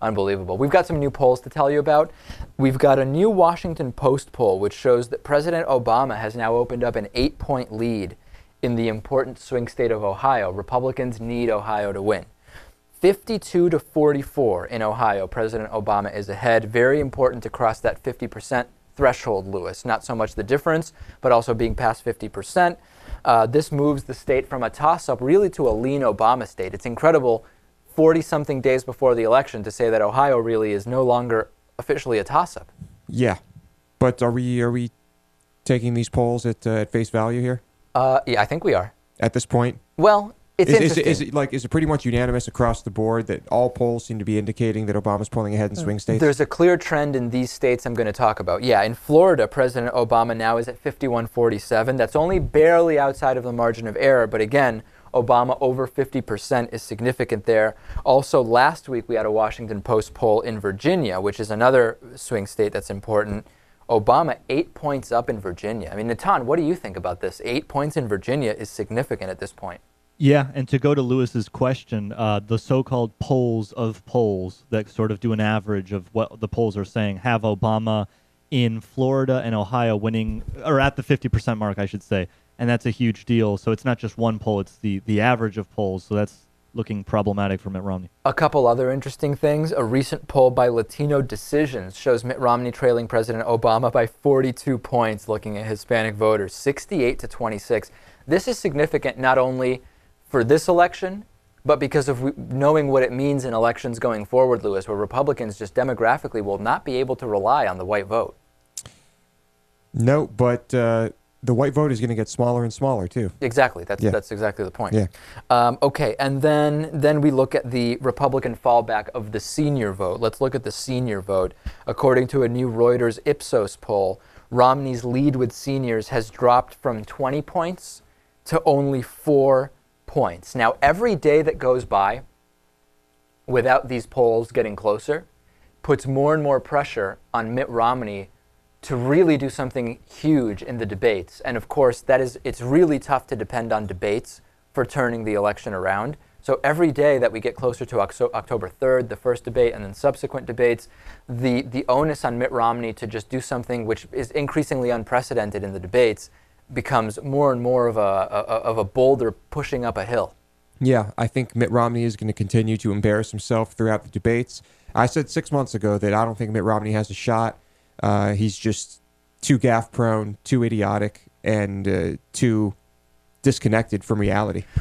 Unbelievable. We've got some new polls to tell you about. We've got a new Washington Post poll which shows that President Obama has now opened up an 8-point lead in the important swing state of Ohio. Republicans need Ohio to win. 52-44 in Ohio, President Obama is ahead. Very important to cross that 50% threshold, Lewis. Not so much the difference, but also being past 50%. This moves the state from a toss-up really to a lean Obama state. It's incredible 40-something days before the election to say that Ohio really is no longer officially a toss-up. Yeah, but are we taking these polls at face value here? Yeah, I think we are. At this point? Well, it's interesting. Is it pretty much unanimous across the board that all polls seem to be indicating that Obama's pulling ahead in swing states? There's a clear trend in these states I'm going to talk about. Yeah, in Florida, President Obama now is at 51-47. That's only barely outside of the margin of error, but again, Obama over 50% is significant there. Also, last week we had a Washington Post poll in Virginia, which is another swing state that's important. Obama 8 points up in Virginia. I mean, Natan, what do you think about this? 8 points in Virginia is significant at this point. Yeah, and to go to Lewis's question, the so-called polls of polls that sort of do an average of what the polls are saying have Obama in Florida and Ohio winning, or at the 50% mark, I should say. And that's a huge deal. So it's not just one poll, it's the average of polls. So that's looking problematic for Mitt Romney. A couple other interesting things. A recent poll by Latino Decisions shows Mitt Romney trailing President Obama by 42 points, looking at Hispanic voters, 68-26. This is significant not only for this election, but because of knowing what it means in elections going forward, Lewis, where Republicans just demographically will not be able to rely on the white vote. No, but the white vote is going to get smaller and smaller, too. Exactly. That's exactly the point. Yeah. Okay, and then we look at the Republican fallback of the senior vote. Let's look at the senior vote. According to a new Reuters Ipsos poll, Romney's lead with seniors has dropped from 20 points to only 4 points. Now, every day that goes by without these polls getting closer puts more and more pressure on Mitt Romney to really do something huge in the debates. And of course, it's really tough to depend on debates for turning the election around. So every day that we get closer to October 3rd, the first debate, and then subsequent debates, the onus on Mitt Romney to just do something which is increasingly unprecedented in the debates becomes more and more of a boulder pushing up a hill. Yeah, I think Mitt Romney is going to continue to embarrass himself throughout the debates. I said 6 months ago that I don't think Mitt Romney has a shot. He's just too gaffe-prone, too idiotic, and too disconnected from reality.